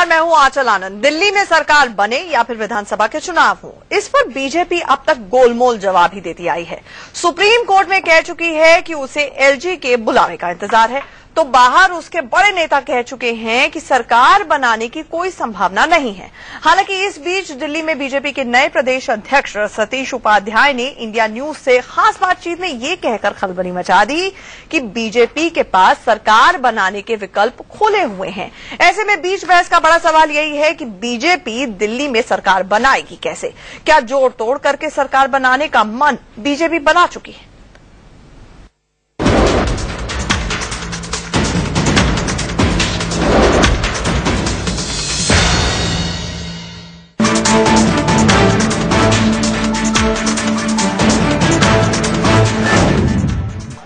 नमस्कार, मैं हूं आंचल आनंद। दिल्ली में सरकार बने या फिर विधानसभा के चुनाव हो, इस पर बीजेपी अब तक गोलमोल जवाब ही देती आई है। सुप्रीम कोर्ट में कह चुकी है कि उसे एलजी के बुलावे का इंतजार है, तो बाहर उसके बड़े नेता कह चुके हैं कि सरकार बनाने की कोई संभावना नहीं है। हालांकि इस बीच दिल्ली में बीजेपी के नए प्रदेश अध्यक्ष सतीश उपाध्याय ने इंडिया न्यूज से खास बातचीत में ये कहकर खलबली मचा दी कि बीजेपी के पास सरकार बनाने के विकल्प खुले हुए हैं। ऐसे में बीच बहस का बड़ा सवाल यही है कि बीजेपी दिल्ली में सरकार बनाएगी कैसे? क्या जोड़ तोड़ करके सरकार बनाने का मन बीजेपी बना चुकी है?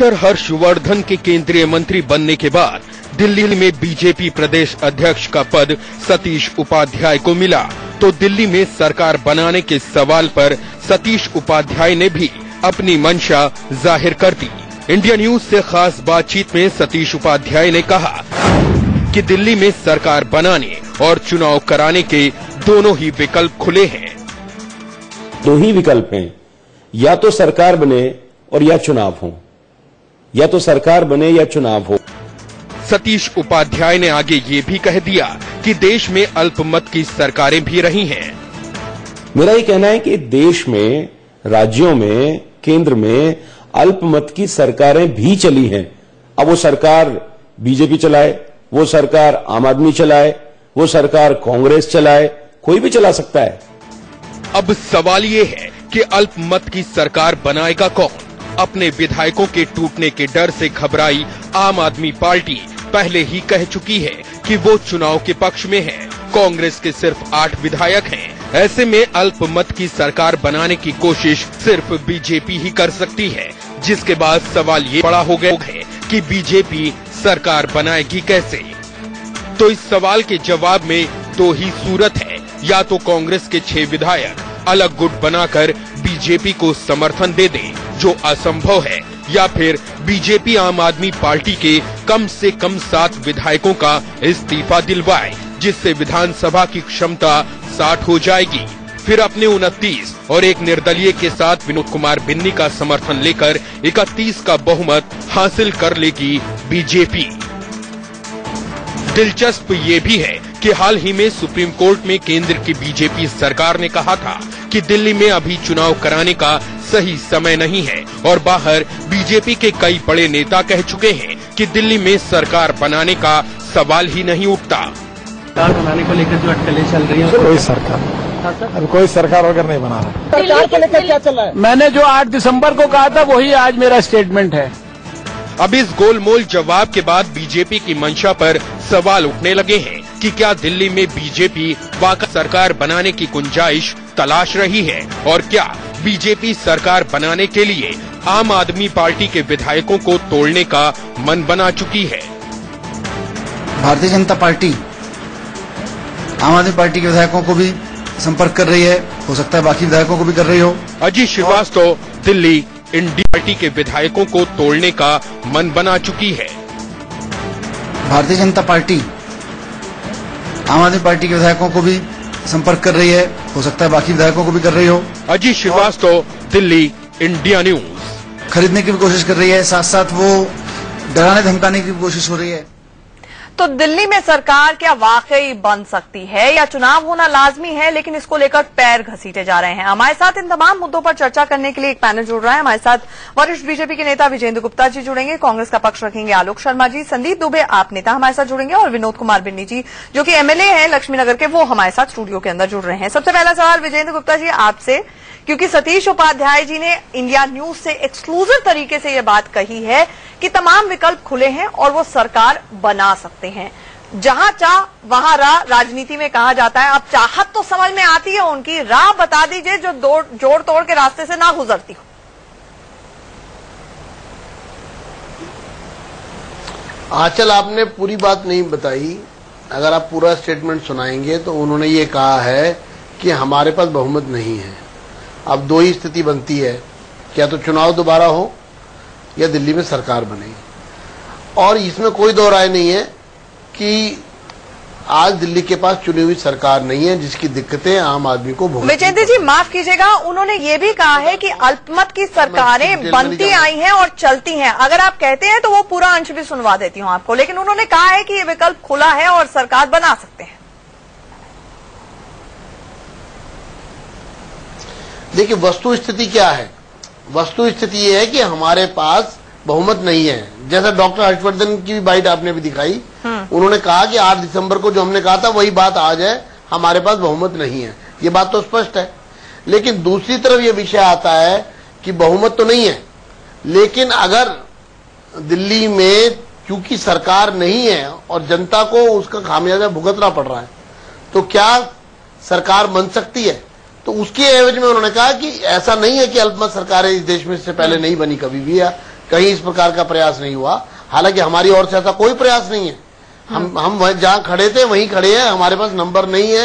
डॉक्टर हर्षवर्धन के केंद्रीय मंत्री बनने के बाद दिल्ली में बीजेपी प्रदेश अध्यक्ष का पद सतीश उपाध्याय को मिला, तो दिल्ली में सरकार बनाने के सवाल पर सतीश उपाध्याय ने भी अपनी मंशा जाहिर कर दी। इंडिया न्यूज से खास बातचीत में सतीश उपाध्याय ने कहा कि दिल्ली में सरकार बनाने और चुनाव कराने के दोनों ही विकल्प खुले हैं। दो ही विकल्प हैं, या तो सरकार बने और या चुनाव हो, या तो सरकार बने या चुनाव हो। सतीश उपाध्याय ने आगे ये भी कह दिया कि देश में अल्पमत की सरकारें भी रही हैं। मेरा ये कहना है कि देश में, राज्यों में, केंद्र में अल्पमत की सरकारें भी चली हैं। अब वो सरकार बीजेपी चलाए, वो सरकार आम आदमी चलाए, वो सरकार कांग्रेस चलाए, कोई भी चला सकता है। अब सवाल ये है कि अल्पमत की सरकार बनाएगा कौन? अपने विधायकों के टूटने के डर से घबराई आम आदमी पार्टी पहले ही कह चुकी है कि वो चुनाव के पक्ष में है। कांग्रेस के सिर्फ 8 विधायक हैं। ऐसे में अल्पमत की सरकार बनाने की कोशिश सिर्फ बीजेपी ही कर सकती है, जिसके बाद सवाल ये बड़ा हो गया है कि बीजेपी सरकार बनाएगी कैसे। तो इस सवाल के जवाब में दो ही सूरत है, या तो कांग्रेस के 6 विधायक अलग गुट बनाकर बीजेपी को समर्थन दे दें, जो असंभव है, या फिर बीजेपी आम आदमी पार्टी के कम से कम 7 विधायकों का इस्तीफा दिलवाए, जिससे विधानसभा की क्षमता 60 हो जाएगी। फिर अपने 29 और एक निर्दलीय के साथ विनोद कुमार बिन्नी का समर्थन लेकर 31 का बहुमत हासिल कर लेगी बीजेपी। दिलचस्प ये भी है कि हाल ही में सुप्रीम कोर्ट में केंद्र की बीजेपी सरकार ने कहा था कि दिल्ली में अभी चुनाव कराने का सही समय नहीं है, और बाहर बीजेपी के कई बड़े नेता कह चुके हैं कि दिल्ली में सरकार बनाने का सवाल ही नहीं उठता। सरकार बनाने को लेकर जो अटकलें चल रही हैं, कोई सरकार वगैरह नहीं बना रहा। सरकार को लेकर क्या चल रहा है? मैंने जो 8 दिसंबर को कहा था वही आज मेरा स्टेटमेंट है। अब इस गोलमोल जवाब के बाद बीजेपी की मंशा पर सवाल उठने लगे हैं कि क्या दिल्ली में बीजेपी वाकई सरकार बनाने की गुंजाइश तलाश रही है, और क्या बीजेपी सरकार बनाने के लिए आम आदमी पार्टी के विधायकों को तोड़ने का मन बना चुकी है। भारतीय जनता पार्टी आम आदमी पार्टी के विधायकों को भी संपर्क कर रही है, हो सकता है बाकी विधायकों को भी कर रही हो। अजीत श्रीवास्तव दिल्ली इंडिया पार्टी के विधायकों को तोड़ने का मन बना चुकी है। भारतीय जनता पार्टी आम आदमी पार्टी के विधायकों को भी संपर्क कर रही है, हो सकता है बाकी विधायकों को भी कर रही हो। Ajit Srivastava Delhi India news. खरीदने की भी कोशिश कर रही है, साथ साथ वो डराने धमकाने की भी कोशिश हो रही है। तो दिल्ली में सरकार क्या वाकई बन सकती है, या चुनाव होना लाजमी है लेकिन इसको लेकर पैर घसीटे जा रहे हैं? हमारे साथ इन तमाम मुद्दों पर चर्चा करने के लिए एक पैनल जुड़ रहा है। हमारे साथ वरिष्ठ बीजेपी के नेता विजेंद्र गुप्ता जी जुड़ेंगे, कांग्रेस का पक्ष रखेंगे आलोक शर्मा जी, संदीप दुबे आप नेता हमारे साथ जुड़ेंगे, और विनोद कुमार बिन्नी जी जो कि एमएलए हैं लक्ष्मीनगर के, वो हमारे साथ स्टूडियो के अंदर जुड़ रहे हैं। सबसे पहला सवाल विजेंद्र गुप्ता जी आपसे, क्योंकि सतीश उपाध्याय जी ने इंडिया न्यूज से एक्सक्लूसिव तरीके से ये बात कही है कि तमाम विकल्प खुले हैं और वो सरकार बना सकते हैं। जहां चाह वहां राह राजनीति में कहा जाता है। अब चाहत तो समझ में आती है उनकी, राह बता दीजिए जो जोड़ तोड़ के रास्ते से ना गुजरती हो। आंचल, आपने पूरी बात नहीं बताई। अगर आप पूरा स्टेटमेंट सुनाएंगे तो उन्होंने ये कहा है कि हमारे पास बहुमत नहीं है। अब दो ही स्थिति बनती है, क्या तो चुनाव दोबारा हो या दिल्ली में सरकार बने। और इसमें कोई दो राय नहीं है कि आज दिल्ली के पास चुनी हुई सरकार नहीं है, जिसकी दिक्कतें आम आदमी को भुगतनी विजेंद्र जी माफ कीजिएगा, उन्होंने ये भी कहा है कि अल्पमत की सरकारें बनती आई हैं और चलती हैं। अगर आप कहते हैं तो वो पूरा अंश भी सुनवा देती हूँ आपको, लेकिन उन्होंने कहा है कि ये विकल्प खुला है और सरकार बना सकते हैं। देखिए, वस्तु स्थिति क्या है? वस्तु स्थिति ये है कि हमारे पास बहुमत नहीं है। जैसा डॉक्टर हर्षवर्धन की भी बाइट आपने भी दिखाई, उन्होंने कहा कि 8 दिसंबर को जो हमने कहा था वही बात आज है, हमारे पास बहुमत नहीं है। ये बात तो स्पष्ट है। लेकिन दूसरी तरफ ये विषय आता है कि बहुमत तो नहीं है, लेकिन अगर दिल्ली में चूंकि सरकार नहीं है और जनता को उसका खामियाजा भुगतना पड़ रहा है, तो क्या सरकार बन सकती है? तो उसके एवज में उन्होंने कहा कि ऐसा नहीं है कि अल्पमत सरकारें इस देश में इससे पहले नहीं बनी कभी भी, या कहीं इस प्रकार का प्रयास नहीं हुआ। हालांकि हमारी ओर से ऐसा कोई प्रयास नहीं है। हम जहां खड़े थे वहीं खड़े हैं, हमारे पास नंबर नहीं है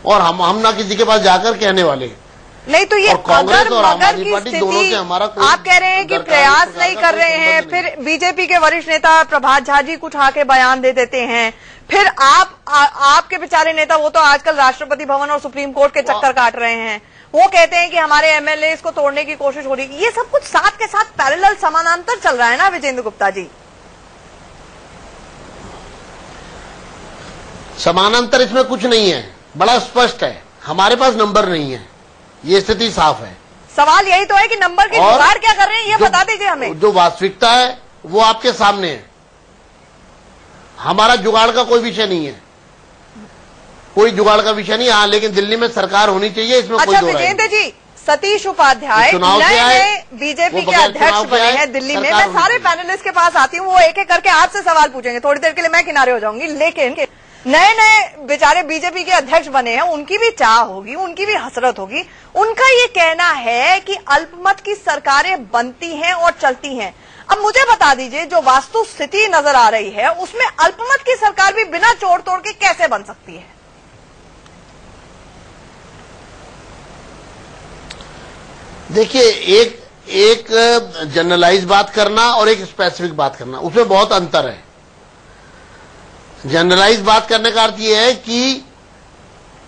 और हम ना किसी के पास जाकर कहने वाले हैं। नहीं तो ये कांग्रेस और आम अगर आदमी पार्टी दोनों से हमारा आप कह रहे हैं कि प्रयास नहीं कर रहे हैं, फिर बीजेपी के वरिष्ठ नेता प्रभात झा जी कुछ आके बयान दे देते हैं, फिर आपके बेचारे नेता वो तो आजकल राष्ट्रपति भवन और सुप्रीम कोर्ट के चक्कर काट रहे हैं, वो कहते हैं कि हमारे एमएलए इसको तोड़ने की कोशिश हो रही है। ये सब कुछ साथ के साथ पैरेलल समानांतर चल रहा है ना विजेंद्र गुप्ता जी? समानांतर इसमें कुछ नहीं है, बड़ा स्पष्ट है। हमारे पास नंबर नहीं है, ये स्थिति साफ है। सवाल यही तो है कि नंबर की जुगाड़ क्या कर रहे हैं, ये बता दीजिए हमें। जो वास्तविकता है वो आपके सामने है। हमारा जुगाड़ का कोई विषय नहीं है, कोई जुगाड़ का विषय नहीं। हाँ, लेकिन दिल्ली में सरकार होनी चाहिए, इसमें कोई दो राय नहीं। विजेंद्र जी, सतीश उपाध्याय नए बीजेपी के अध्यक्ष बने हैं दिल्ली में। मैं सारे पैनलिस्ट के पास आती हूँ, वो एक एक करके आपसे सवाल पूछेंगे, थोड़ी देर के लिए मैं किनारे हो जाऊंगी। लेकिन नए नए बेचारे बीजेपी के अध्यक्ष बने हैं, उनकी भी चाह होगी, उनकी भी हसरत होगी। उनका ये कहना है कि अल्पमत की सरकारें बनती हैं और चलती हैं। अब मुझे बता दीजिए, जो वास्तु स्थिति नजर आ रही है उसमें अल्पमत की सरकार भी बिना जोड़ तोड़ के कैसे बन सकती है? देखिए, एक जनरलाइज बात करना और एक स्पेसिफिक बात करना, उसमें बहुत अंतर है। जनरलाइज बात करने का अर्थ यह है कि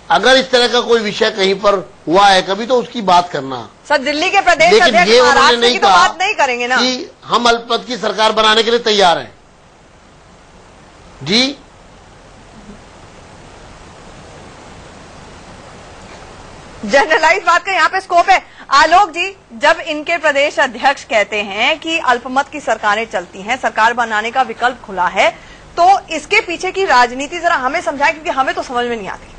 अगर इस तरह का कोई विषय कहीं पर हुआ है कभी, तो उसकी बात करना। सर, दिल्ली के प्रदेश अध्यक्ष महाराष्ट्र की तो बात नहीं करेंगे ना कि हम अल्पमत की सरकार बनाने के लिए तैयार हैं। जी, जनरलाइज बात का यहाँ पे स्कोप है। आलोक जी, जब इनके प्रदेश अध्यक्ष कहते हैं कि अल्पमत की सरकारें चलती हैं, सरकार बनाने का विकल्प खुला है, तो इसके पीछे की राजनीति जरा हमें समझाएं, क्योंकि हमें तो समझ में नहीं आती।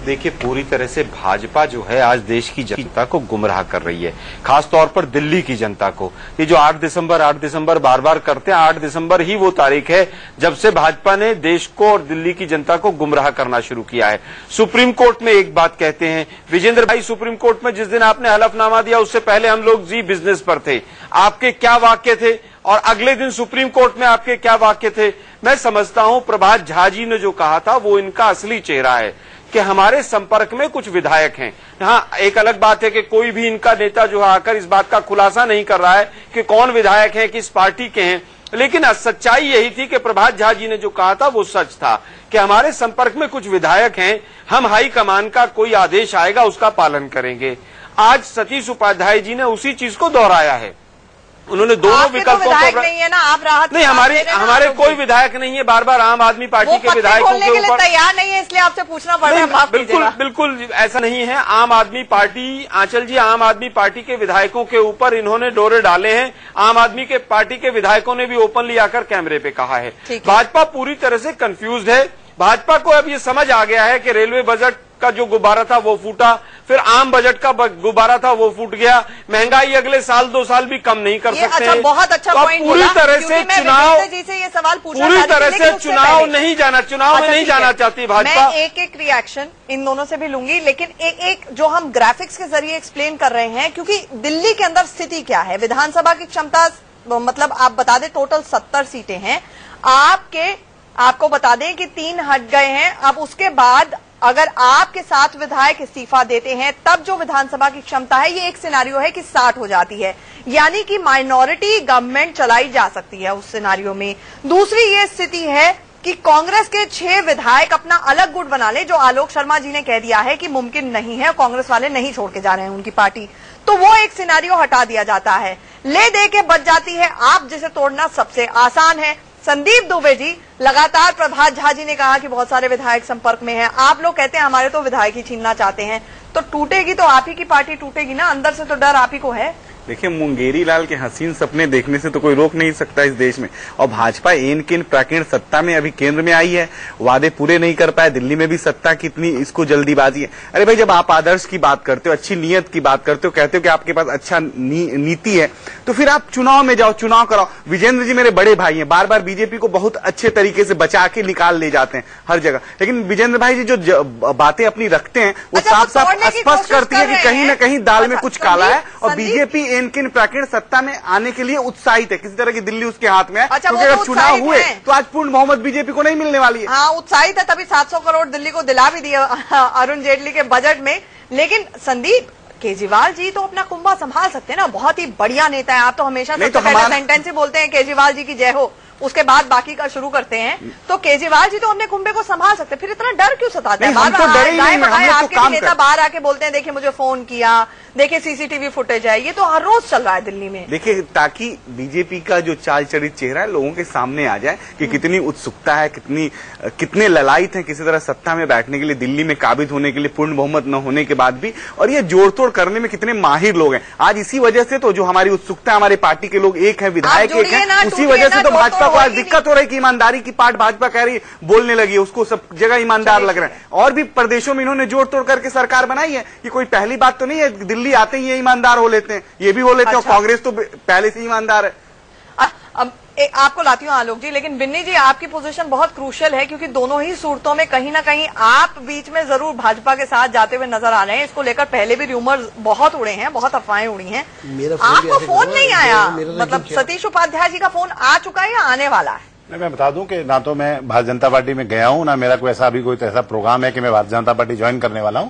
देखिए, पूरी तरह से भाजपा जो है आज देश की जनता को गुमराह कर रही है, खास तौर पर दिल्ली की जनता को। ये जो 8 दिसंबर बार बार करते हैं, 8 दिसंबर ही वो तारीख है जब से भाजपा ने देश को और दिल्ली की जनता को गुमराह करना शुरू किया है। सुप्रीम कोर्ट में एक बात कहते हैं विजेंद्र भाई, सुप्रीम कोर्ट में जिस दिन आपने हलफनामा दिया उससे पहले हम लोग जी बिजनेस पर थे, आपके क्या वाक्य थे और अगले दिन सुप्रीम कोर्ट में आपके क्या वाक्य थे? मैं समझता हूं प्रभात झा जी ने जो कहा था वो इनका असली चेहरा है कि हमारे संपर्क में कुछ विधायक हैं। हाँ, एक अलग बात है कि कोई भी इनका नेता जो आकर इस बात का खुलासा नहीं कर रहा है कि कौन विधायक हैं, किस पार्टी के हैं, लेकिन सच्चाई यही थी कि प्रभात झा जी ने जो कहा था वो सच था कि हमारे संपर्क में कुछ विधायक हैं, हम हाईकमान का कोई आदेश आएगा उसका पालन करेंगे। आज सतीश उपाध्याय जी ने उसी चीज को दोहराया है। उन्होंने दोनों विकल्पों को नहीं है ना, आप राहत नहीं, हमारे कोई विधायक नहीं है। बार बार आम आदमी पार्टी के विधायकों के ऊपर तैयार नहीं है, इसलिए आपसे पूछना पड़ रहा है। बिल्कुल ऐसा नहीं है। आम आदमी पार्टी, आंचल जी, आम आदमी पार्टी के विधायकों के ऊपर इन्होंने डोरे डाले हैं। आम आदमी के पार्टी के विधायकों ने भी ओपनली आकर कैमरे पे कहा है। भाजपा पूरी तरह से कंफ्यूज्ड है। भाजपा को अब ये समझ आ गया है कि रेलवे बजट का जो गुब्बारा था वो फूटा, फिर आम बजट का गुब्बारा था वो फूट गया, महंगाई अगले साल 2 साल भी कम नहीं कर सकते। अच्छा, बहुत अच्छा पॉइंट पूरी तरह से चुनाव, ये सवाल पूरी तरह से चुनाव में नहीं जाना चाहती भाजपा। मैं एक रिएक्शन इन दोनों से भी लूंगी, लेकिन एक जो हम ग्राफिक्स के जरिए एक्सप्लेन कर रहे हैं, क्योंकि दिल्ली के अंदर स्थिति क्या है, विधानसभा की क्षमता मतलब आप बता दें टोटल 70 सीटें हैं, आपको बता दें कि 3 हट गए हैं। अब उसके बाद अगर आपके 7 विधायक इस्तीफा देते हैं तब जो विधानसभा की क्षमता है, ये एक सिनारियो है कि 60 हो जाती है, यानी कि माइनॉरिटी गवर्नमेंट चलाई जा सकती है उस सिनारियो में। दूसरी ये स्थिति है कि कांग्रेस के 6 विधायक अपना अलग गुट बना ले, जो आलोक शर्मा जी ने कह दिया है कि मुमकिन नहीं है, कांग्रेस वाले नहीं छोड़ के जा रहे हैं उनकी पार्टी, तो वो एक सिनेरियो हटा दिया जाता है, ले दे के बच जाती है आप, जिसे तोड़ना सबसे आसान है। संदीप दुबे जी, लगातार प्रभात झा जी ने कहा कि बहुत सारे विधायक संपर्क में हैं, आप लोग कहते हैं हमारे तो विधायक ही छीनना चाहते हैं, तो टूटेगी तो आप ही की पार्टी टूटेगी ना, अंदर से तो डर आप ही को है। देखिए, मुंगेरी लाल के हसीन सपने देखने से तो कोई रोक नहीं सकता इस देश में। और भाजपा एन किन प्राकीर्ण सत्ता में अभी केंद्र में आई है, वादे पूरे नहीं कर पाए, दिल्ली में भी सत्ता कितनी इसको जल्दीबाजी है। अरे भाई, जब आप आदर्श की बात करते हो, अच्छी नीयत की बात करते हो, कहते हो कि आपके पास अच्छा नीति है, तो फिर आप चुनाव में जाओ, चुनाव कराओ। विजेंद्र जी मेरे बड़े भाई हैं, बार बार बीजेपी को बहुत अच्छे तरीके से बचा के निकाल ले जाते हैं हर जगह, लेकिन विजेंद्र भाई जी जो बातें अपनी रखते हैं वो साफ साफ स्पष्ट करती है कि कहीं ना कहीं दाल में कुछ काला है। और बीजेपी किन प्राकीर्ण सत्ता में आने के लिए उत्साहित है, किसी तरह की दिल्ली उसके हाथ में है। क्योंकि अगर चुनाव हुए तो आज पूर्ण बहुमत बीजेपी को नहीं मिलने वाली है। हाँ, उत्साहित है, तभी 700 करोड़ दिल्ली को दिला भी दिया अरुण जेटली के बजट में। लेकिन संदीप, केजरीवाल जी तो अपना कुंभा संभाल सकते हैं ना, बहुत ही बढ़िया नेता है, आप तो हमेशा सबसे पहला सेंटेंस ही बोलते हैं केजरीवाल जी की जय हो, उसके बाद बाकी का शुरू करते हैं। तो केजरीवाल जी तो अपने कुंभे को संभाल सकते हैं, फिर इतना डर क्यों सताते हैं? आपके नेता बाहर आके बोलते हैं देखिए मुझे फोन किया, देखिए सीसीटीवी फुटेज है, ये तो हर रोज चल रहा है दिल्ली में। देखिए, ताकि बीजेपी का जो चाल चरित चेहरा है लोगों के सामने आ जाए कि कितनी उत्सुकता है, कितने ललायत हैं किसी तरह सत्ता में बैठने के लिए, दिल्ली में काबिज होने के लिए, पूर्ण बहुमत न होने के बाद भी, और ये जोड़तोड़ करने में कितने माहिर लोग हैं। आज इसी वजह से तो जो हमारी उत्सुकता है, हमारे पार्टी के लोग एक है, विधायक एक है, उसी वजह से तो भाजपा को आज दिक्कत हो रही है कि ईमानदारी की पार्ट भाजपा कह रही बोलने लगी है, उसको सब जगह ईमानदार लग रहा है। और भी प्रदेशों में इन्होंने जोड़ तोड़ करके सरकार बनाई है, ये कोई पहली बात तो नहीं है, दिल्ली आते ही ये ईमानदार हो लेते हैं, ये भी हो लेते हैं। और कांग्रेस तो पहले से ईमानदार है। अब आपको लाती हूँ आलोक जी, लेकिन बिन्नी जी आपकी पोजीशन बहुत क्रूशियल है, क्योंकि दोनों ही सूरतों में कहीं ना कहीं आप बीच में जरूर भाजपा के साथ जाते हुए नजर आ रहे हैं। इसको लेकर पहले भी रूमर बहुत उड़े हैं, बहुत अफवाहें उड़ी हैं। आपको फोन नहीं आया, मतलब सतीश उपाध्याय जी का फोन आ चुका है या आने वाला है? मैं बता दूं कि ना तो मैं भारतीय जनता पार्टी में गया हूं, ना मेरा कोई ऐसा अभी कोई ऐसा प्रोग्राम है कि मैं भारतीय जनता पार्टी ज्वाइन करने वाला हूं।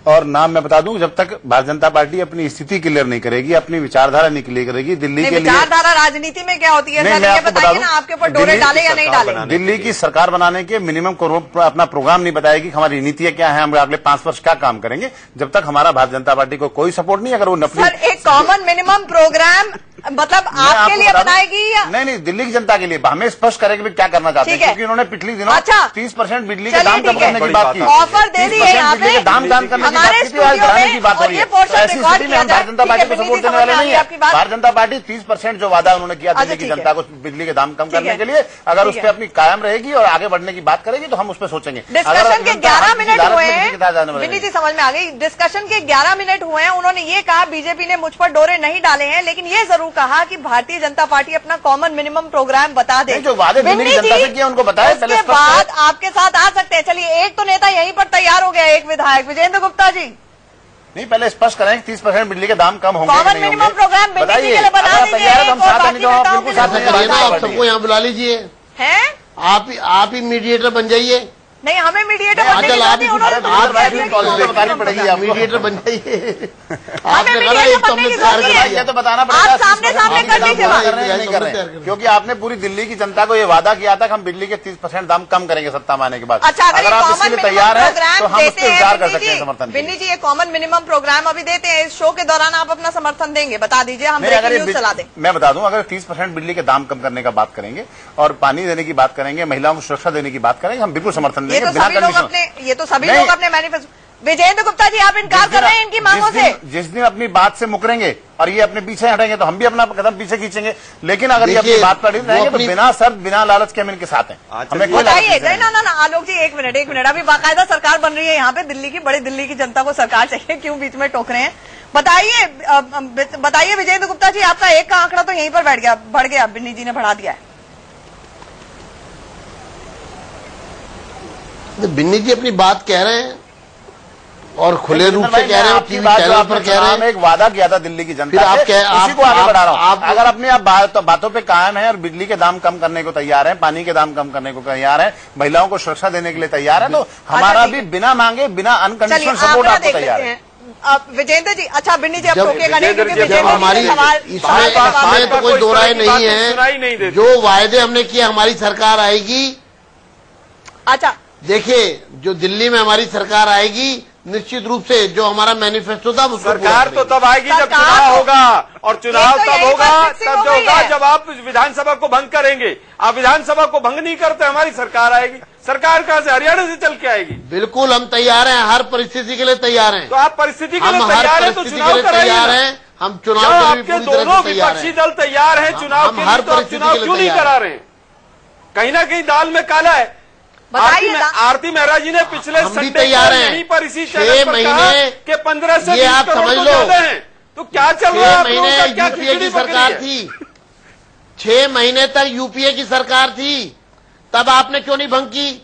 और ना मैं बता दूं, जब तक भारतीय जनता पार्टी अपनी स्थिति क्लियर नहीं करेगी, अपनी विचारधारा नहीं क्लियर करेगी दिल्ली के लिए। विचारधारा राजनीति में क्या होती है? ये बताइए ना, आपके ऊपर डोरे डाले या नहीं डाले? दिल्ली की सरकार बनाने के मिनिमम अपना प्रोग्राम नहीं बताएगी, हमारी नीतियां क्या है, हम अगले 5 वर्ष क्या काम करेंगे, जब तक हमारा भारतीय जनता पार्टी को कोई सपोर्ट नहीं। अगर वो एक कॉमन मिनिमम प्रोग्राम मतलब आपके लिए बनाएगी या नहीं, दिल्ली की जनता के लिए हमें स्पष्ट करेंगे क्या करना चाहते हैं, क्योंकि उन्होंने पिछले दिनों 30% बिजली के दाम कम करने की बात की, ऑफर दे दी है यहाँ पे, दाम कम करने की बात की, बढ़ाने की बात हो रही है। ऐसी स्थिति में हम भारतीय जनता पार्टी को सपोर्ट देने वाले नहीं है। भारतीय जनता पार्टी 30% जो वादा उन्होंने किया दिल्ली की जनता को बिजली के दाम कम करने के लिए, अगर उस पर अपनी कायम रहेगी और आगे बढ़ने की बात करेगी तो हम उस पर सोचेंगे। डिस्कशन के 11 मिनट हुए हैं, विनीत जी समझ में आ गई, डिस्कशन के 11 मिनट हुए हैं, उन्होंने ये कहा बीजेपी ने मुझ पर डोरे नहीं डाले हैं, लेकिन ये जरूर कहा कि भारतीय जनता पार्टी अपना कॉमन मिनिमम प्रोग्राम बता दे। जो वादे दिल्ली की जनता से किए उनको बताए, उसके बाद आपके साथ आ सकते हैं। चलिए, एक तो नेता यहीं पर तैयार हो गया, एक विधायक विजेंद्र गुप्ता जी। नहीं, पहले स्पष्ट करें 30% बिजली के दाम कम होंगे, कॉमन मिनिमम प्रोग्राम बताइए, आप सबको यहाँ बुला लीजिए, हैं आप ही मीडिएटर बन जाइए। नहीं, हमें मीडिएटर पड़ेगी, मीडिएटर बन जाइए। तो बताना पड़ेगा, आप सामने कर लीजिए, नहीं कर रहे हैं, क्योंकि आपने पूरी दिल्ली की जनता को ये वादा किया था कि हम बिजली के 30% दाम कम करेंगे सत्ता में आने के बाद। अच्छा, अगर आप इसके लिए तैयार है तो हम उस पर विचार कर सकते हैं समर्थन। बिन्नी जी, ये कॉमन मिनिमम प्रोग्राम अभी देते हैं, इस शो के दौरान आप अपना समर्थन देंगे? बता दीजिए, हम ब्रेकिंग न्यूज चला दें। मैं बता दूं, अगर 30% बिजली के दाम कम करने का बात करेंगे और पानी देने की बात करेंगे, महिलाओं को सुरक्षा देने की बात करेंगे, हम बिल्कुल समर्थन देंगे। ये तो सभी लोग अपने मैनिफेस्टो। विजेंद्र गुप्ता जी, आप इनकार कर रहे हैं इनकी मांगों से? जिस दिन अपनी बात से मुकरेंगे और ये अपने पीछे हटेंगे तो हम भी अपना कदम पीछे खींचेंगे, लेकिन अगर ये अपनी बात पर रहेंगे तो बिना शर्त बिना लालच के हम इनके साथ हैं। हमें कोई बताइए ना आलोक जी, एक मिनट, अभी बाकायदा सरकार बन रही है यहाँ पे, दिल्ली की, बड़ी दिल्ली की जनता को सरकार चाहिए, क्यों बीच में टोक रहे हैं? बताइए विजेंद्र गुप्ता जी, आपका एक का आंकड़ा तो यहीं पर बढ़ गया, बिन्नी जी ने बढ़ा दिया है। बिन्नी जी अपनी बात कह रहे हैं और खुले रूप से कह रहे हैं, टीवी चैनल पर कह रहे हैं। एक वादा किया था दिल्ली की जनता से, उसी को आगे बढ़ा रहा हूं। अगर अपनी आप बातों पे कायम है और बिजली के दाम कम करने को तैयार है, पानी के दाम कम करने को तैयार है, महिलाओं को सुरक्षा देने के लिए तैयार है, तो हमारा भी बिना मांगे, बिना अनकंडीशनल सपोर्ट आपको तैयार है। विजेंद्र जी, अच्छा बिन्नी जी, अब टोकेगा नहीं, क्योंकि इसमें तो कोई दो राय नहीं है। जो वायदे हमने किए, हमारी सरकार आएगी अच्छा देखिए, जो दिल्ली में हमारी सरकार आएगी, निश्चित रूप से जो हमारा मैनिफेस्टो था उसको सरकार तो तब आएगी जब चुनाव होगा, और चुनाव तब होगा जब आप विधानसभा को भंग करेंगे। आप विधानसभा को भंग नहीं करते, हमारी सरकार आएगी। सरकार कहां से? हरियाणा से चल के आएगी। बिल्कुल, हम तैयार हैं, हर परिस्थिति के लिए तैयार हैं। तो आप परिस्थिति के लिए तैयार हैं तो चुनाव तैयार हैं। हम चुनाव आपके दोनों विपक्षी दल तैयार हैं चुनाव के लिए, तो आप चुनाव क्यों नहीं करा रहे हैं? कहीं ना कहीं दाल में काला है। आरती मेहरा जी ने पिछले संडे यहीं पर इसी चैनल पर कहा कि 15 से 20 करोड़ तो ज्यादा हैं। तो क्या चल रहा है? 6 महीने यूपीए की सरकार थी, 6 महीने तक यूपीए की सरकार थी, तब आपने क्यों नहीं भंग की?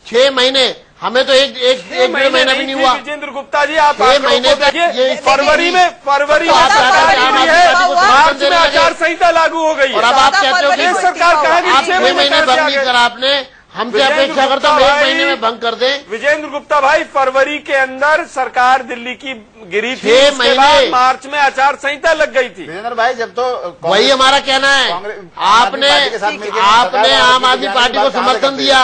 6 महीने, हमें तो एक महीना भी नहीं हुआ। विजेंद्र गुप्ता जी, आप 6 महीने तक फरवरी में मार्च में आचार संहिता लागू हो गई, और अब आप कहते हो कि सरकार कहेगी 6 महीने भंग नहीं करा आपने। हमसे अपेक्षा करता हूं 1 महीने में भंग कर दें। विजेंद्र गुप्ता भाई, फरवरी के अंदर सरकार दिल्ली की गिरी थी, 6 महीने मार्च में आचार संहिता लग गई थी। विजेंद्र भाई, जब तो वही हमारा कहना है, आपने आम आदमी पार्टी को समर्थन दिया।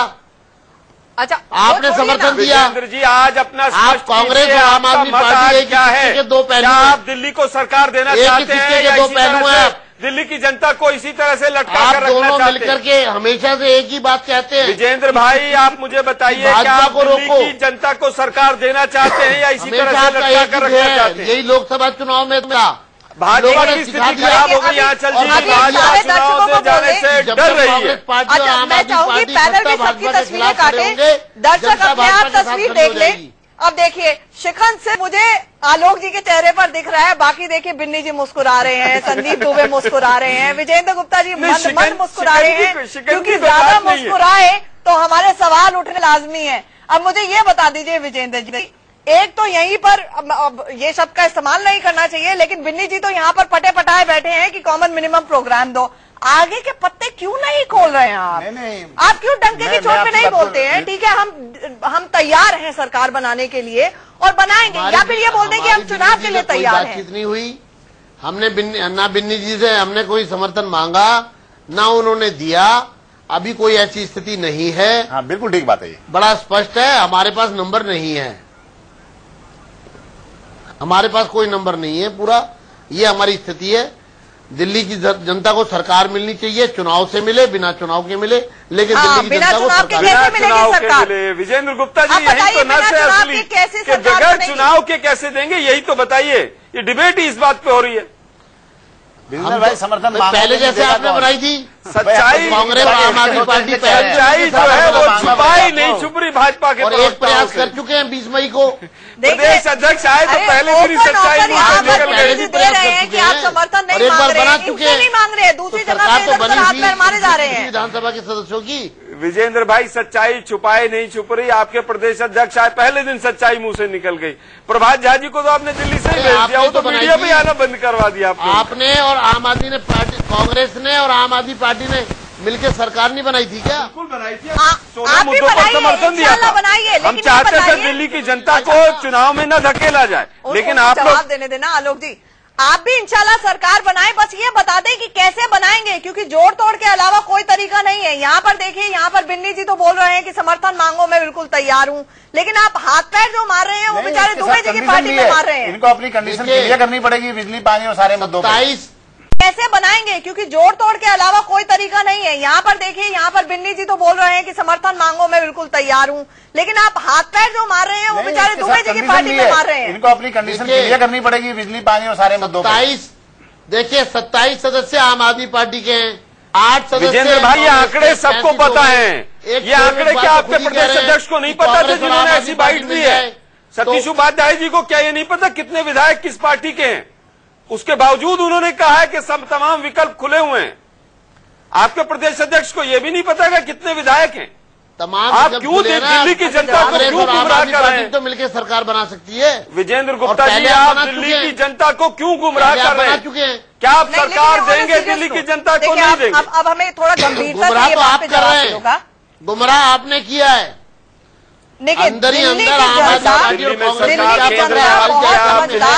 अच्छा, आपने समर्थन दिया। विजेंद्र जी, आज अपना आप कांग्रेस और आम आदमी पार्टी क्या है? के दो पहलू हैं। आप दिल्ली को सरकार देना चाहते हैं या दो पहलू हैं? दिल्ली की जनता को इसी तरह से लटका कर रखना दोनों चाहते हैं? मिलकर के हमेशा से एक ही बात कहते हैं। विजेंद्र भाई, आप मुझे बताइए, क्या आप दिल्ली की जनता को सरकार देना चाहते हैं या इसी तरह से लटका कर रखना चाहते हैं? यही लोकसभा चुनाव में भाजपा की स्थिति खराब हो गई यहाँ चल जी, भाजपा चुनाव से जाने से डर रही है। अच्छा, मैं चाहूंगी पैनल में सबकी तस्वीरें काटे, दर्शक अपने आप तस्वीर देख ले। अब देखिए, शिखन से मुझे आलोक जी के चेहरे पर दिख रहा है, बाकी देखिए बिन्नी जी मुस्कुरा रहे हैं, संदीप दुबे मुस्कुरा रहे हैं, विजेंद्र गुप्ता जी मन मुस्कुरा रहे हैं, क्योंकि ज्यादा मुस्कुराए तो हमारे सवाल उठने लाजमी है। अब मुझे ये बता दीजिए विजेंद्र जी, एक तो यहीं पर अब ये शब्द का इस्तेमाल नहीं करना चाहिए, लेकिन बिन्नी जी तो यहाँ पर पटे पटाए बैठे हैं कि कॉमन मिनिमम प्रोग्राम दो। आगे के पत्ते क्यों नहीं खोल रहे हैं आप? नहीं, आप क्यों डंके की चोट पे नहीं बोलते हैं? ठीक है, हम तैयार हैं सरकार बनाने के लिए और बनाएंगे, या फिर ये बोल दें कि हम चुनाव के लिए तैयार हैं। बातचीत नहीं हुई, हमने ना बिन्नी जी से हमने कोई समर्थन मांगा, ना उन्होंने दिया। अभी कोई ऐसी स्थिति नहीं है। हाँ, बिल्कुल ठीक बात है। ये बड़ा स्पष्ट है, हमारे पास नंबर नहीं है, हमारे पास कोई नंबर नहीं है। पूरा ये हमारी स्थिति है। दिल्ली की जनता को सरकार मिलनी चाहिए, चुनाव से मिले, बिना चुनाव के मिले, लेकिन दिल्ली की जनता को सरकार बिना मिले। विजेंद्र गुप्ता जी, यही तो न से असली के बगैर चुनाव के कैसे देंगे, यही तो बताइए। ये डिबेट ही इस बात पे हो रही है। विजेंद्र भाई, समर्थन पहले जैसे आपने बनाई थी सच्चाई, कांग्रेस आम आदमी पार्टी सच्चाई जो है वो छुपाई नहीं, छुप रही भाजपा के। और एक प्रयास कर चुके हैं 20 मई को प्रदेश अध्यक्ष आए तो पहले पूरी सच्चाई निकल गई। दे रहे हैं कि आप समर्थन नहीं मांग रहे हैं, इनसे नहीं मांग रहे हैं, दूसरी जगह हाथ पैर मारे जा रहे हैं विधानसभा के सदस्यों की। विजेंद्र भाई, सच्चाई छुपाई नहीं छुप रही। आपके प्रदेश अध्यक्ष आए, पहले दिन सच्चाई मुंह से निकल गई। प्रभात झा जी को तो आपने दिल्ली से भेज दिया, वो तो मीडिया पे आना बंद करवा दिया आपने। और आम आदमी ने पार्टी, कांग्रेस ने और आम आदमी पार्टी ने मिलकर सरकार नहीं बनाई थी क्या? बिल्कुल बनाई थी। 16 मुद्दों पर समर्थन दिया था। हम चाहते थे दिल्ली की जनता को चुनाव में न धकेला जाए, लेकिन आप लोग देने देना। आलोक जी, आप भी इंशाल्लाह सरकार बनाएं, बस ये बता दें कि कैसे बनाएंगे, क्योंकि जोड़ तोड़ के अलावा कोई तरीका नहीं है। यहाँ पर देखिए, यहाँ पर बिन्नी जी तो बोल रहे हैं कि समर्थन मांगो, मैं बिल्कुल तैयार हूँ, लेकिन आप हाथ पैर जो मार रहे हैं वो बेचारे दुबे जी की पार्टी में मार रहे हैं। इनको अपनी कंडीशन क्लियर करनी पड़ेगी, बिजली पानी और सारे मुद्दों पर। कैसे बनाएंगे, क्योंकि जोड़ तोड़ के अलावा कोई तरीका नहीं है। यहाँ पर देखिए, यहाँ पर बिन्नी जी तो बोल रहे हैं कि समर्थन मांगो, मैं बिल्कुल तैयार हूँ, लेकिन आप हाथ पैर जो मार रहे हैं वो बेचारे दुबे जी की पार्टी में मार रहे हैं। इनको अपनी कंडीशन क्लियर करनी पड़ेगी, बिजली पानी और सारे मुद्दों पर। 27 सदस्य आम आदमी पार्टी के हैं, 8 सदस्य। विजेंद्र भाई, ये आंकड़े सबको पता है। ये आंकड़े क्या आपके प्रदेश अध्यक्ष को नहीं पता थे जिन्होंने ऐसी बाइट दी है? सतीश उपाध्याय जी को क्या ये नहीं पता कितने विधायक किस पार्टी के हैं? उसके बावजूद उन्होंने कहा है कि सब तमाम विकल्प खुले हुए हैं। आपके प्रदेश अध्यक्ष को यह भी नहीं पता कि कितने विधायक हैं? तमाम आप क्यों दिल्ली की जनता को क्यों गुमराह कर रहे हैं? तो मिलकर सरकार बना सकती है। विजेंद्र गुप्ता जी, आप दिल्ली की जनता को क्यों गुमराह कर रहे हैं? क्या आप सरकार देंगे दिल्ली की जनता को? नहीं देंगे। अब हमें थोड़ा गंभीरता गुमराह तो आप कर रहे हैं, गुमराह आपने किया है। अंदर ही अंदर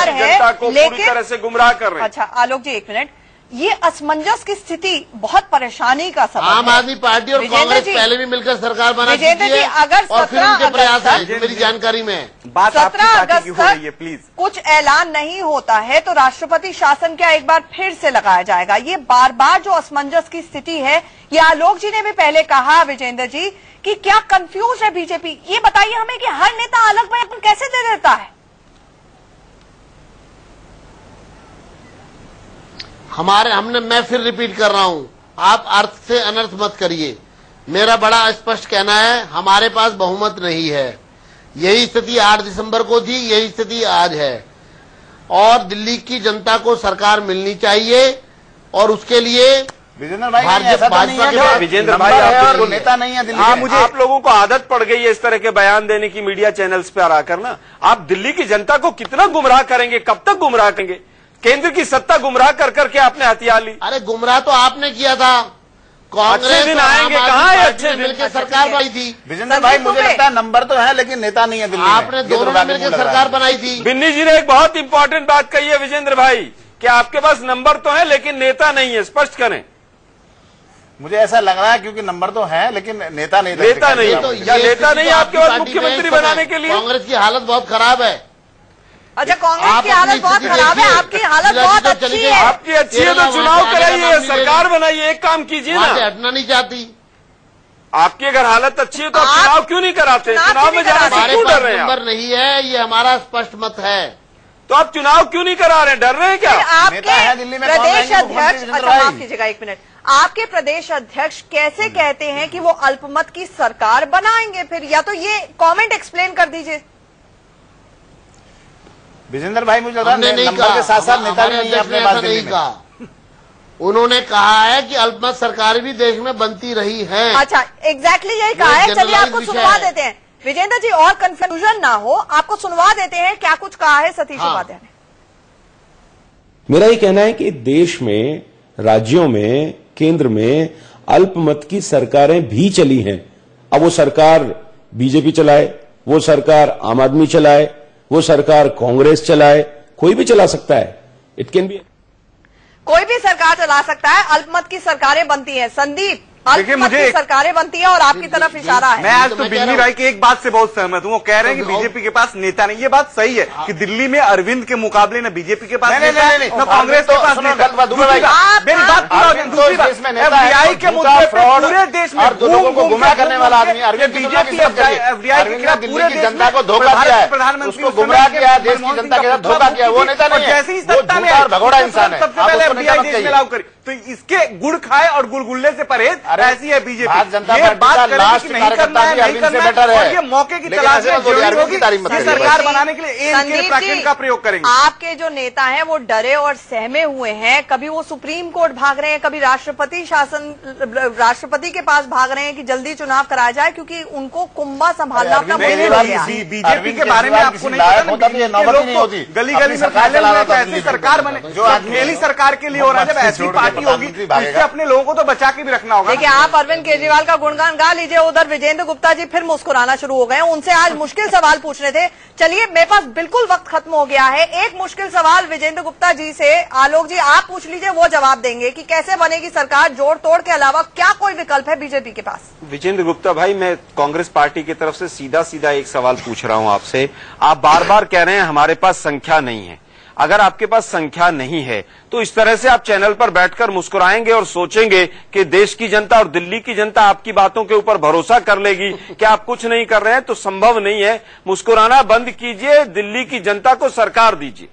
जनता को पूरी तरह से गुमराह कर रहे हैं। अच्छा आलोक जी, एक मिनट, ये असमंजस की स्थिति बहुत परेशानी का सबब है। आम आदमी पार्टी और कांग्रेस पहले भी मिलकर सरकार बना चुकी है अगर और फिर उनके प्रयास है मेरी जानकारी में 17 अगस्त तक कुछ ऐलान नहीं होता है तो राष्ट्रपति शासन क्या एक बार फिर से लगाया जाएगा। ये बार बार जो असमंजस की स्थिति है, ये आलोक जी ने भी पहले कहा, विजेंद्र जी, कि क्या कंफ्यूज है बीजेपी। ये बताइए हमें कि हर नेता अलग बयान कैसे दे देता है। मैं फिर रिपीट कर रहा हूं, आप अर्थ से अनर्थ मत करिए। मेरा बड़ा स्पष्ट कहना है, हमारे पास बहुमत नहीं है। यही स्थिति 8 दिसंबर को थी, यही स्थिति आज है। और दिल्ली की जनता को सरकार मिलनी चाहिए और उसके लिए विजेंद्र भाई भाजपा के विजेंद्र भाई आप नेता नहीं है दिल्ली मुझे आप लोगों को आदत पड़ गई है इस तरह के बयान देने की मीडिया चैनल्स पे आकर ना। आप दिल्ली की जनता को कितना गुमराह करेंगे, कब तक गुमराह करेंगे? केंद्र की सत्ता गुमराह कर करके आपने हथियार ली। अरे गुमराह तो आपने किया था। कांग्रेस दिन आएंगे, कहाँ है अच्छे दिन? मिलकर सरकार बनाई थी। विजेंद्र भाई मुझे लगता है नंबर तो है लेकिन नेता नहीं है दिल्ली में। आपने दोनों ने मिलकर सरकार बनाई थी। बिन्नी जी ने एक बहुत इंपॉर्टेंट बात कही है विजेंद्र भाई, कि आपके पास नंबर तो है लेकिन नेता नहीं है। स्पष्ट करें। मुझे ऐसा लग रहा है क्योंकि नंबर तो है लेकिन नेता नहीं। नेता नहीं है, नेता नहीं आपके पास मुख्यमंत्री बनाने के लिए। कांग्रेस की हालत बहुत खराब है। अच्छा, कांग्रेस की हालत बहुत खराब है, आपकी हालत बहुत अच्छी है। आपकी अच्छी है तो चुनाव कराइए, सरकार बनाइए, एक काम कीजिए ना। हटना नहीं चाहती। आपकी अगर हालत अच्छी है तो आप चुनाव क्यों नहीं कराते? चुनाव में जाने से क्यों डर रहे हैं? नंबर नहीं है, ये हमारा स्पष्ट मत है। तो आप चुनाव क्यों नहीं करा रहे हैं? डर रहे हैं क्या? आपके प्रदेश अध्यक्ष, अच्छा माफ कीजिएगा एक मिनट, आपके प्रदेश अध्यक्ष कैसे कहते हैं कि वो अल्पमत की सरकार बनाएंगे? फिर या तो ये कमेंट एक्सप्लेन कर दीजिए। विजेंद्र भाई मुझे लग रहा है नंबर के साथ साथ नेता नहीं है अपने पास दिल्ली में। उन्होंने कहा है कि अल्पमत सरकार भी देश में बनती रही है। अच्छा, एग्जैक्टली यही कहा है। चलिए आपको सुनवा देते हैं विजेंद्र जी, और कंफ्यूजन ना हो, आपको सुनवा देते हैं क्या कुछ कहा है सतीश उपाध्याय ने। मेरा ये कहना है कि देश में, राज्यों में, केंद्र में अल्पमत की सरकारें भी चली हैं। अब वो सरकार बीजेपी चलाए, वो सरकार आम आदमी चलाए, वो सरकार कांग्रेस चलाए, कोई भी चला सकता है। इट कैन बी, कोई भी सरकार चला सकता है। अल्पमत की सरकारें बनती हैं। संदीप, अल्पमत की सरकारें बनती है और आपकी तरफ इशारा है। मैं आज तो बिन्नी भाई की एक बात से बहुत सहमत हूँ। वो कह रहे हैं कि बीजेपी के पास नेता नहीं। ये बात सही है कि दिल्ली में अरविंद के मुकाबले न बीजेपी के पास नेता है, न कांग्रेस के पास नेता। मेरी बात पूरा, एफडीआई के मुद्दे पर पूरे देश में लोगों को गुमराह करने वाला आदमी अरविंद बीजेपी एफडीआई के खिलाफ पूरे जनता को धोखा दिया है, उसको गुमराह किया, देश की जनता के साथ धोखा किया। वो नेता नहीं है, जैसे ही सत्ता में भगोड़ा इंसान है। सबसे पहले एफडीआई देश में लागू करी तो इसके गुड़ खाए और गुलगुल्ले से परहेज। ऐसी है बीजेपी। जनता ये बात करें कि नहीं करना है, नहीं करना है, और ये मौके की तलाश में जरूरी होगी सरकार बनाने के लिए प्राकृतिक का प्रयोग करेंगे। आपके जो नेता हैं वो डरे और सहमे हुए हैं। कभी वो सुप्रीम कोर्ट भाग रहे हैं, कभी राष्ट्रपति के पास भाग रहे हैं कि जल्दी चुनाव कराया जाए क्योंकि उनको कुंभा संभालना अपना बीजेपी के बारे में आपको नहीं पता। गली गली में ऐसी सरकार बने जो अकेली सरकार के लिए हो रहा है। जब ऐसी पार्टी होगी इससे अपने लोगों को तो बचा के भी रखना होगा। देखिए, आप अरविंद केजरीवाल का गुणगान गा लीजिए, उधर विजेंद्र गुप्ता जी फिर मुस्कुराना शुरू हो गए। उनसे आज मुश्किल सवाल पूछने थे। चलिए, मेरे पास बिल्कुल वक्त खत्म हो गया है। एक मुश्किल सवाल विजेंद्र गुप्ता जी से, आलोक जी आप पूछ लीजिए, वो जवाब देंगे कि कैसे बनेगी सरकार। जोड़ तोड़ के अलावा क्या कोई विकल्प है बीजेपी के पास? विजेंद्र गुप्ता भाई, मैं कांग्रेस पार्टी की तरफ से सीधा सीधा एक सवाल पूछ रहा हूं आपसे। आप बार बार कह रहे हैं हमारे पास संख्या नहीं है। अगर आपके पास संख्या नहीं है तो इस तरह से आप चैनल पर बैठकर मुस्कुराएंगे और सोचेंगे कि देश की जनता और दिल्ली की जनता आपकी बातों के ऊपर भरोसा कर लेगी कि आप कुछ नहीं कर रहे हैं, तो संभव नहीं है। मुस्कुराना बंद कीजिए, दिल्ली की जनता को सरकार दीजिए।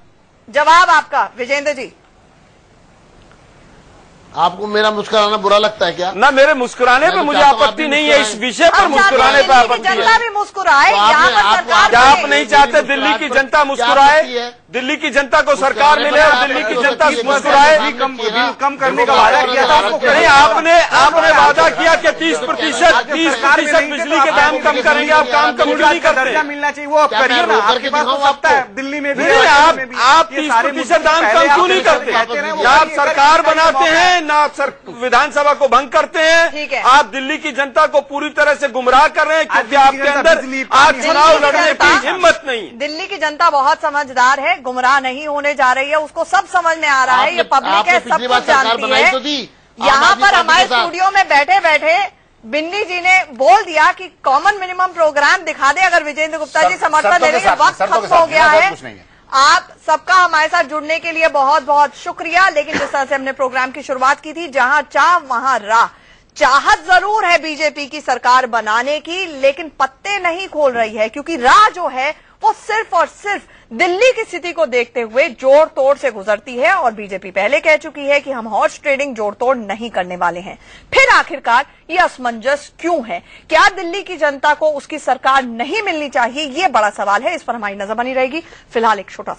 जवाब आपका विजेंद्र जी। आपको मेरा मुस्कुराना बुरा लगता है क्या? ना, मेरे मुस्कुराने पे मुझे आपत्ति नहीं है, इस विषय पर मुस्कुराने पे आपत्ति है। जनता भी मुस्कुराए, क्या आप नहीं चाहते दिल्ली की जनता मुस्कुराए? दिल्ली की जनता को सरकार मिले और दिल्ली की जनता मुस्कुराए। कम करने का वादा किया था नहीं, आपने वादा किया कि 30% बिजली के दाम कम करेंगे। आप काम कम क्यों नहीं करते? मिलना चाहिए वो आप करिए ना। आपके पास तो सत्ता है दिल्ली में भी। आप 30% दाम कम क्यों नहीं करते? आप सरकार बनाते हैं, ना आप सर विधानसभा को भंग करते हैं, आप दिल्ली की जनता को पूरी तरह से गुमराह कर रहे हैं, क्योंकि आपके अंदर आज चुनाव लड़ने की हिम्मत नहीं। दिल्ली की जनता बहुत समझदार है, गुमराह नहीं होने जा रही है, उसको सब समझ में आ रहा है, ये पब्लिक है, सब कुछ जानती है। यहाँ पर हमारे स्टूडियो में बैठे बैठे बिन्नी जी ने बोल दिया कि कॉमन मिनिमम प्रोग्राम दिखा दे अगर विजेंद्र गुप्ता जी समर्थन देने के वक्त खत्म हो गया है। आप सबका हमारे साथ जुड़ने के लिए बहुत बहुत शुक्रिया। लेकिन जिस तरह से हमने प्रोग्राम की शुरुआत की थी, जहां चाह वहां राह, चाहत जरूर है बीजेपी की सरकार बनाने की, लेकिन पत्ते नहीं खोल रही है, क्योंकि राह जो है वो सिर्फ और सिर्फ दिल्ली की स्थिति को देखते हुए जोड़ तोड़ से गुजरती है। और बीजेपी पहले कह चुकी है कि हम हॉर्स ट्रेडिंग जोड़ तोड़ नहीं करने वाले हैं। फिर आखिरकार ये असमंजस क्यों है? क्या दिल्ली की जनता को उसकी सरकार नहीं मिलनी चाहिए? ये बड़ा सवाल है, इस पर हमारी नजर बनी रहेगी। फिलहाल एक छोटा सा